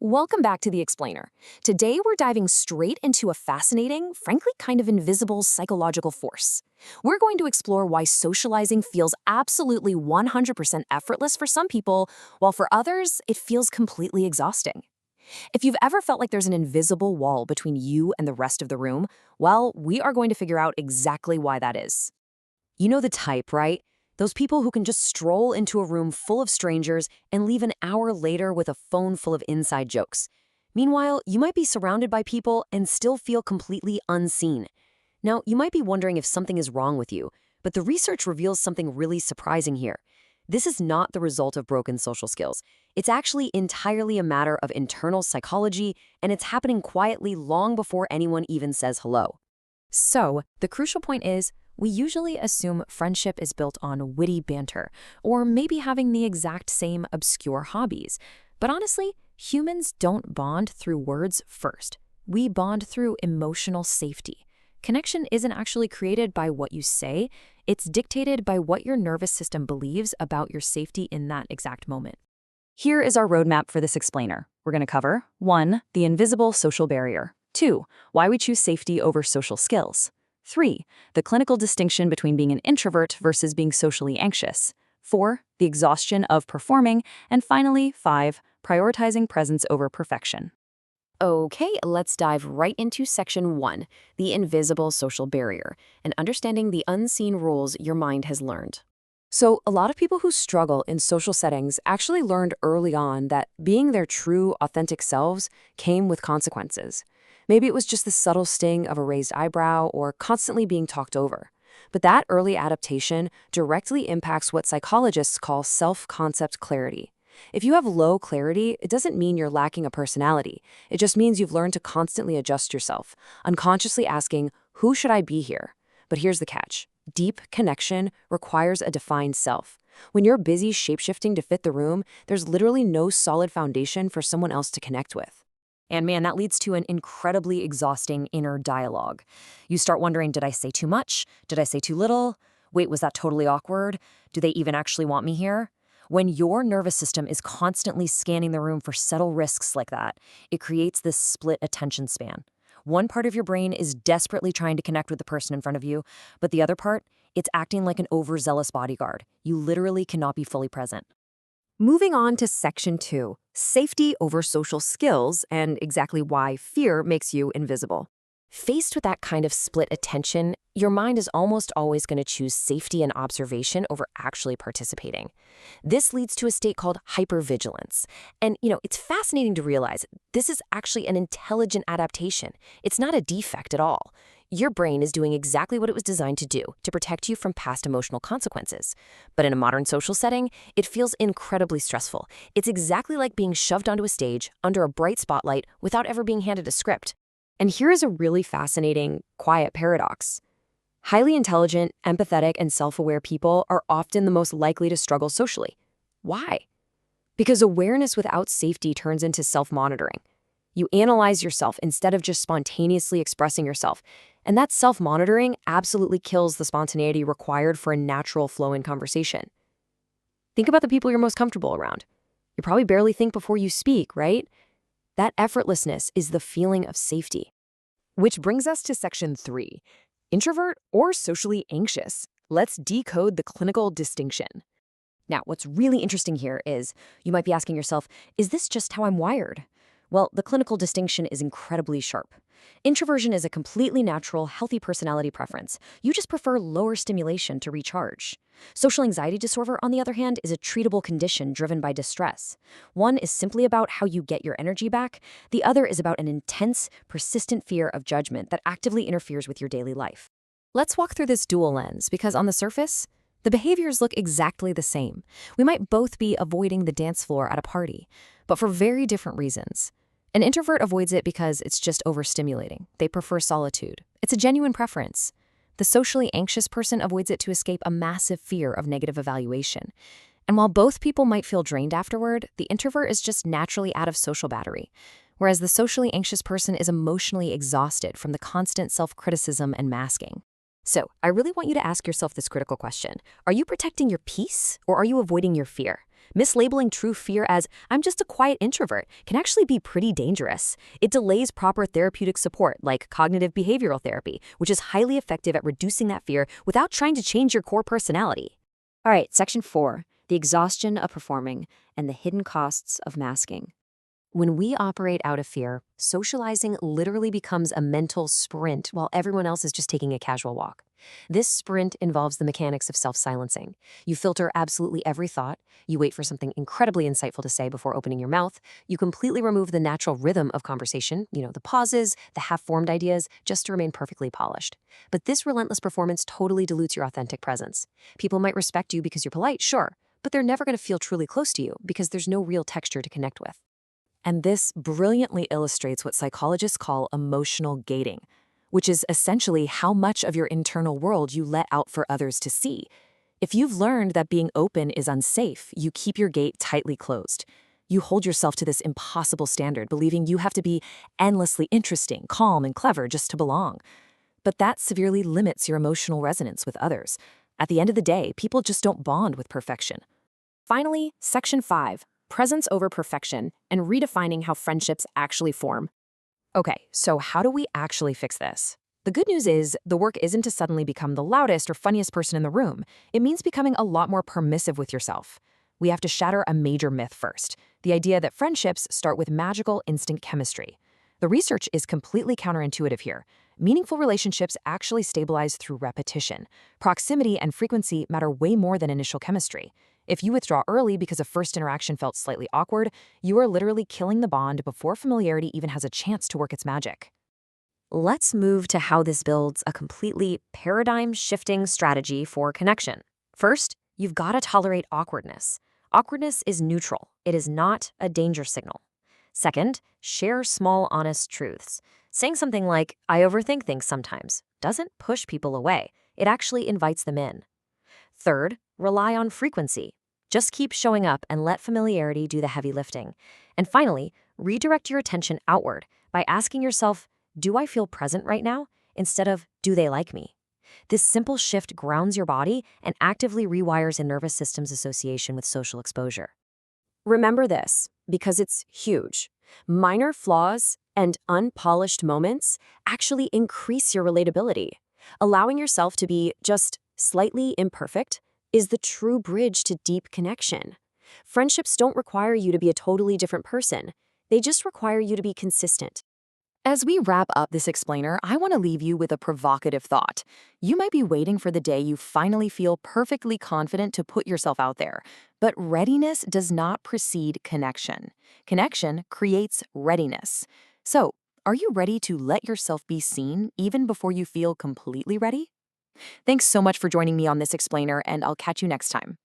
Welcome back to The Explainer. Today we're diving straight into a fascinating, frankly kind of invisible psychological force. We're going to explore why socializing feels absolutely 100% effortless for some people, while for others, it feels completely exhausting. If you've ever felt like there's an invisible wall between you and the rest of the room, well, we are going to figure out exactly why that is. You know the type, right? Those people who can just stroll into a room full of strangers and leave an hour later with a phone full of inside jokes. Meanwhile, you might be surrounded by people and still feel completely unseen. Now, you might be wondering if something is wrong with you, but the research reveals something really surprising here. This is not the result of broken social skills. It's actually entirely a matter of internal psychology, and it's happening quietly long before anyone even says hello. So, the crucial point is, we usually assume friendship is built on witty banter, or maybe having the exact same obscure hobbies. But honestly, humans don't bond through words first. We bond through emotional safety. Connection isn't actually created by what you say, it's dictated by what your nervous system believes about your safety in that exact moment. Here is our roadmap for this explainer. We're going to cover 1. The invisible social barrier. 2. Why we choose safety over social skills. 3. The clinical distinction between being an introvert versus being socially anxious. 4. The exhaustion of performing. And finally, 5. Prioritizing presence over perfection. Okay, let's dive right into section 1, the invisible social barrier, and understanding the unseen rules your mind has learned. So, a lot of people who struggle in social settings actually learned early on that being their true, authentic selves came with consequences. Maybe it was just the subtle sting of a raised eyebrow or constantly being talked over. But that early adaptation directly impacts what psychologists call self-concept clarity. If you have low clarity, it doesn't mean you're lacking a personality. It just means you've learned to constantly adjust yourself, unconsciously asking, who should I be here? But here's the catch. Deep connection requires a defined self. When you're busy shapeshifting to fit the room, there's literally no solid foundation for someone else to connect with. And man, that leads to an incredibly exhausting inner dialogue. You start wondering, did I say too much? Did I say too little? Wait, was that totally awkward? Do they even actually want me here? When your nervous system is constantly scanning the room for subtle risks like that, it creates this split attention span. One part of your brain is desperately trying to connect with the person in front of you, but the other part, it's acting like an overzealous bodyguard. You literally cannot be fully present. Moving on to section 2, safety over social skills and exactly why fear makes you invisible. Faced with that kind of split attention, your mind is almost always going to choose safety and observation over actually participating. This leads to a state called hypervigilance. And, it's fascinating to realize this is actually an intelligent adaptation. It's not a defect at all. Your brain is doing exactly what it was designed to do, to protect you from past emotional consequences. But in a modern social setting, it feels incredibly stressful. It's exactly like being shoved onto a stage under a bright spotlight without ever being handed a script. And here is a really fascinating, quiet paradox. Highly intelligent, empathetic, and self-aware people are often the most likely to struggle socially. Why? Because awareness without safety turns into self-monitoring. You analyze yourself instead of just spontaneously expressing yourself. And that self-monitoring absolutely kills the spontaneity required for a natural flow in conversation. Think about the people you're most comfortable around. You probably barely think before you speak, right? That effortlessness is the feeling of safety. Which brings us to section 3, introvert or socially anxious. Let's decode the clinical distinction. Now, what's really interesting here is you might be asking yourself, is this just how I'm wired? Well, the clinical distinction is incredibly sharp. Introversion is a completely natural, healthy personality preference. You just prefer lower stimulation to recharge. Social anxiety disorder, on the other hand, is a treatable condition driven by distress. One is simply about how you get your energy back. The other is about an intense, persistent fear of judgment that actively interferes with your daily life. Let's walk through this dual lens because on the surface, the behaviors look exactly the same. We might both be avoiding the dance floor at a party, but for very different reasons. An introvert avoids it because it's just overstimulating. They prefer solitude. It's a genuine preference. The socially anxious person avoids it to escape a massive fear of negative evaluation. And while both people might feel drained afterward, the introvert is just naturally out of social battery, whereas the socially anxious person is emotionally exhausted from the constant self-criticism and masking. So, I really want you to ask yourself this critical question. Are you protecting your peace or are you avoiding your fear? Mislabeling true fear as, I'm just a quiet introvert, can actually be pretty dangerous. It delays proper therapeutic support, like cognitive behavioral therapy, which is highly effective at reducing that fear without trying to change your core personality. All right, section 4, the exhaustion of performing and the hidden costs of masking. When we operate out of fear, socializing literally becomes a mental sprint while everyone else is just taking a casual walk. This sprint involves the mechanics of self-silencing. You filter absolutely every thought, you wait for something incredibly insightful to say before opening your mouth, you completely remove the natural rhythm of conversation, the pauses, the half-formed ideas, just to remain perfectly polished. But this relentless performance totally dilutes your authentic presence. People might respect you because you're polite, sure, but they're never going to feel truly close to you because there's no real texture to connect with. And this brilliantly illustrates what psychologists call emotional gating, which is essentially how much of your internal world you let out for others to see. If you've learned that being open is unsafe, you keep your gate tightly closed. You hold yourself to this impossible standard, believing you have to be endlessly interesting, calm, and clever just to belong. But that severely limits your emotional resonance with others. At the end of the day, people just don't bond with perfection. Finally, section 5. Presence over perfection, and redefining how friendships actually form. Okay, so how do we actually fix this? The good news is, the work isn't to suddenly become the loudest or funniest person in the room. It means becoming a lot more permissive with yourself. We have to shatter a major myth first, the idea that friendships start with magical instant chemistry. The research is completely counterintuitive here. Meaningful relationships actually stabilize through repetition. Proximity and frequency matter way more than initial chemistry. If you withdraw early because a first interaction felt slightly awkward, you are literally killing the bond before familiarity even has a chance to work its magic. Let's move to how this builds a completely paradigm-shifting strategy for connection. First, you've got to tolerate awkwardness. Awkwardness is neutral. It is not a danger signal. Second, share small, honest truths. Saying something like, I overthink things sometimes, doesn't push people away. It actually invites them in. Third, rely on frequency. Just keep showing up and let familiarity do the heavy lifting. And finally, redirect your attention outward by asking yourself, do I feel present right now? Instead of, do they like me? This simple shift grounds your body and actively rewires a nervous system's association with social exposure. Remember this, because it's huge. Minor flaws and unpolished moments actually increase your relatability. Allowing yourself to be just slightly imperfect is the true bridge to deep connection. Friendships don't require you to be a totally different person. They just require you to be consistent. As we wrap up this explainer, I want to leave you with a provocative thought. You might be waiting for the day you finally feel perfectly confident to put yourself out there. But readiness does not precede connection. Connection creates readiness. So, are you ready to let yourself be seen even before you feel completely ready? Thanks so much for joining me on this explainer, and I'll catch you next time.